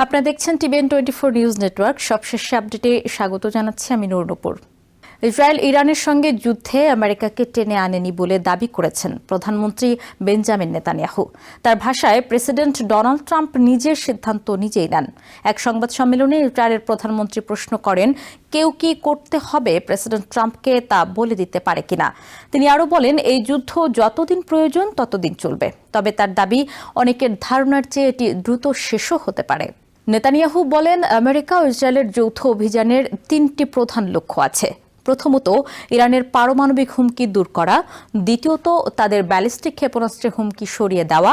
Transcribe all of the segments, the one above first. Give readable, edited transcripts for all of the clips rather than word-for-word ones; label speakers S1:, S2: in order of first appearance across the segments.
S1: আপনারা দেখছেন TVN 24 news network. সবশেষ আপডেটে স্বাগত জানাচ্ছি আমি নূর। ইসরায়েল ইরানের সঙ্গে যুদ্ধে আমেরিকাকে টেনে আনেনি বলে দাবি করেছেন প্রধানমন্ত্রী বেঞ্জামিন নেতানিয়াহু। তার ভাষায়, প্রেসিডেন্ট ডোনাল্ড ট্রাম্প নিজের সিদ্ধান্ত নিজেই নেন। এক সংবাদ সম্মেলনে ইসরায়েলের প্রধানমন্ত্রী প্রশ্ন করেন, কেউ কি করতে হবে প্রেসিডেন্ট ট্রাম্পকে তা বলে দিতে পারে কিনা। তিনি আরও বলেন, এই যুদ্ধ যতদিন প্রয়োজন ততদিন চলবে, তবে তার দাবি অনেকের ধারণার চেয়ে এটি দ্রুত শেষও হতে পারে। নেতানিয়াহু বলেন, আমেরিকা ও ইসরায়েলের যৌথ অভিযানের 3টি প্রধান লক্ষ্য আছে। প্রথমত, ইরানের পারমাণবিক হুমকি দূর করা। দ্বিতীয়ত, তাদের ব্যালিস্টিক ক্ষেপণাস্ত্রের হুমকি সরিয়ে দেওয়া।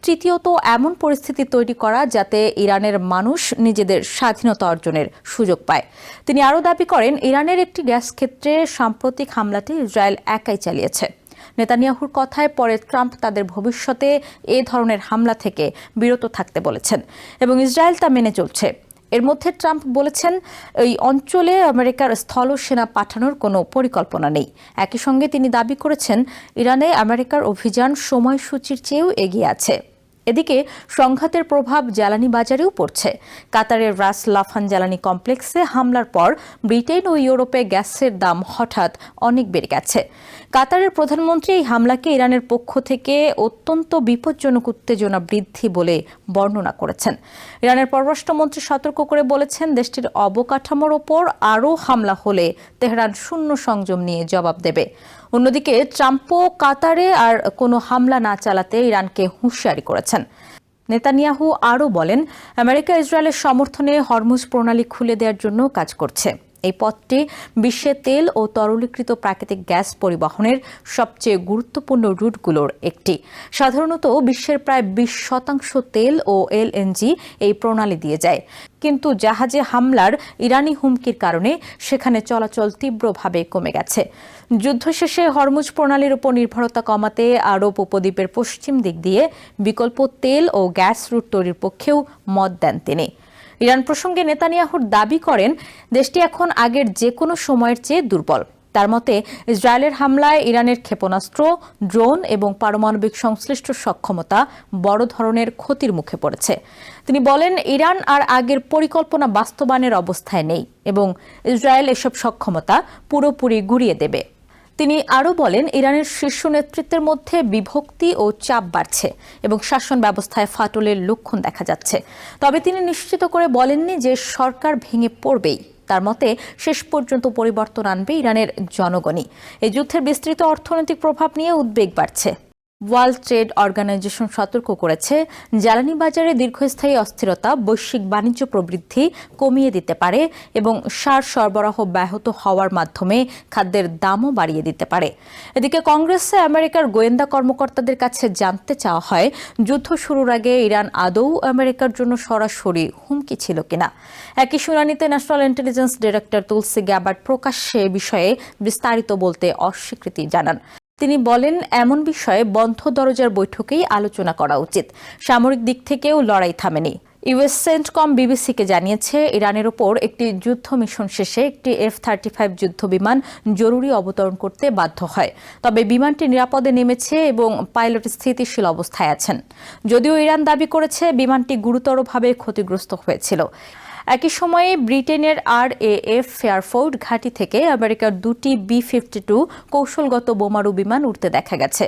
S1: তৃতীয়ত, এমন পরিস্থিতি তৈরি করা যাতে ইরানের মানুষ নিজেদের স্বাধীনতা অর্জনের সুযোগ পায়। তিনি আরও দাবি করেন, ইরানের একটি গ্যাস ক্ষেত্রে সাম্প্রতিক হামলাটি ইসরায়েল একাই চালিয়েছে। নেতানিয়াহুর কথায় পরে ট্রাম্প তাদের ভবিষ্যতে এ ধরনের হামলা থেকে বিরত থাকতে বলেছেন এবং ইসরায়েল তা মেনে চলছে। এর মধ্যে ট্রাম্প বলেছেন, এই অঞ্চলে আমেরিকার স্থল সেনা পাঠানোর কোনো পরিকল্পনা নেই। একই সঙ্গে তিনি দাবি করেছেন, ইরানে আমেরিকার অভিযান সময়সূচির চেয়েও এগিয়ে আছে। এদিকে সংঘাতের প্রভাব জ্বালানি বাজারেও পড়ছে। কাতারের রাস লাফান জ্বালানি কমপ্লেক্সে হামলার পর ব্রিটেন ও ইউরোপে গ্যাসের দাম হঠাৎ অনেক বেড়ে গেছে। কাতারের প্রধানমন্ত্রী এই হামলাকে ইরানের পক্ষ থেকে অত্যন্ত বিপজ্জনক উত্তেজনা বৃদ্ধি বলে বর্ণনা করেছেন। ইরানের পররাষ্ট্রমন্ত্রী সতর্ক করে বলেছেন, দেশটির অবকাঠামোর ওপর আরও হামলা হলে তেহরান শূন্য সংযম নিয়ে জবাব দেবে। অন্যদিকে ট্রাম্পও কাতারে আর কোনো হামলা না চালাতে ইরানকে হুঁশিয়ারি করেছেন। নেতানিয়াহু আরও বলেন, আমেরিকা ইসরায়েলের সমর্থনে হরমুজ প্রণালী খুলে দেওয়ার জন্য কাজ করছে। এই পথটি বিশ্বে তেল ও তরলীকৃত প্রাকৃতিক গ্যাস পরিবহনের সবচেয়ে গুরুত্বপূর্ণ রুটগুলোর একটি। সাধারণত বিশ্বের প্রায় 20% তেল ও এলএনজি এই প্রণালী দিয়ে যায়, কিন্তু জাহাজে হামলার ইরানি হুমকির কারণে সেখানে চলাচল তীব্রভাবে কমে গেছে। যুদ্ধ শেষে হরমুজ প্রণালীর উপর নির্ভরতা কমাতে আরব উপদ্বীপের পশ্চিম দিক দিয়ে বিকল্প তেল ও গ্যাস রুট তৈরির পক্ষেও মত দেন তিনি। ইরান প্রসঙ্গে নেতানিয়াহুর দাবি করেন, দেশটি এখন আগের যে কোনো সময়ের চেয়ে দুর্বল। তার মতে, ইসরায়েলের হামলায় ইরানের ক্ষেপণাস্ত্র, ড্রোন এবং পারমাণবিক সংশ্লিষ্ট সক্ষমতা বড় ধরনের ক্ষতির মুখে পড়েছে। তিনি বলেন, ইরান আর আগের পরিকল্পনা বাস্তবায়নের অবস্থায় নেই এবং ইসরায়েল এসব সক্ষমতা পুরোপুরি গুঁড়িয়ে দেবে। তিনি আরও বলেন, ইরানের শীর্ষ নেতৃত্বের মধ্যে বিভক্তি ও চাপ বাড়ছে এবং শাসন ব্যবস্থায় ফাটলের লক্ষণ দেখা যাচ্ছে। তবে তিনি নিশ্চিত করে বলেননি যে সরকার ভেঙে পড়বেই। তার মতে, শেষ পর্যন্ত পরিবর্তন আনবে ইরানের জনগণই। এই যুদ্ধের বিস্তৃত অর্থনৈতিক প্রভাব নিয়ে উদ্বেগ বাড়ছে। ওয়ার্ল্ড ট্রেড অর্গানাইজেশন সতর্ক করেছে, জ্বালানি বাজারে দীর্ঘস্থায়ী অস্থিরতা বৈশ্বিক বাণিজ্য প্রবৃদ্ধি কমিয়ে দিতে পারে এবং সার সরবরাহ ব্যাহত হওয়ার মাধ্যমে খাদ্যের দামও বাড়িয়ে দিতে পারে। এদিকে কংগ্রেসে আমেরিকার গোয়েন্দা কর্মকর্তাদের কাছে জানতে চাওয়া হয়, যুদ্ধ শুরুর আগে ইরান আদৌ আমেরিকার জন্য সরাসরি হুমকি ছিল কিনা। একই শুনানিতে ন্যাশনাল ইন্টেলিজেন্স ডিরেক্টর তুলসি গ্যাবার্ড প্রকাশ্যে বিষয়ে বিস্তারিত বলতে অস্বীকৃতি জানান। তিনি বলেন, এমন বিষয়ে বন্ধ দরজার বৈঠকেই আলোচনা করা উচিত। সামরিক দিক থেকেও লড়াই থামেনি। ইউএস সেন্টকম বিবিসিকে জানিয়েছে, ইরানের ওপর একটি যুদ্ধ মিশন শেষে একটি F-35 যুদ্ধ বিমান জরুরি অবতরণ করতে বাধ্য হয়। তবে বিমানটি নিরাপদে নেমেছে এবং পাইলট স্থিতিশীল অবস্থায় আছেন। যদিও ইরান দাবি করেছে বিমানটি গুরুতরভাবে ক্ষতিগ্রস্ত হয়েছিল। একই সময়ে ব্রিটেনের RAF ফেয়ারফোর্ড ঘাঁটি থেকে আমেরিকার 2টি B-52 কৌশলগত বোমারু বিমান উঠতে দেখা গেছে।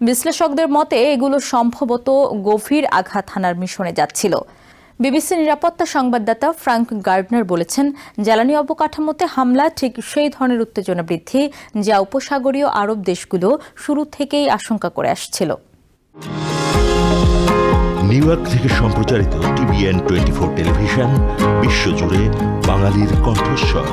S1: বিশ্লেষকদের মতে, এগুলো সম্ভবত গভীর আঘাত হানার মিশনে যাচ্ছিল। বিবিসি নিরাপত্তা সংবাদদাতা ফ্রাঙ্ক গার্ডনার বলেছেন, জ্বালানি অবকাঠামোতে হামলা ঠিক সেই ধরনের উত্তেজনা বৃদ্ধি যা উপসাগরীয় আরব দেশগুলো শুরু থেকেই আশঙ্কা করে আসছিল।
S2: নিউ ইয়র্ক থেকে সম্প্রচারিত টিভিএন 24 টেলিভিশন বিশ্বজুড়ে বাঙালির কণ্ঠস্বর।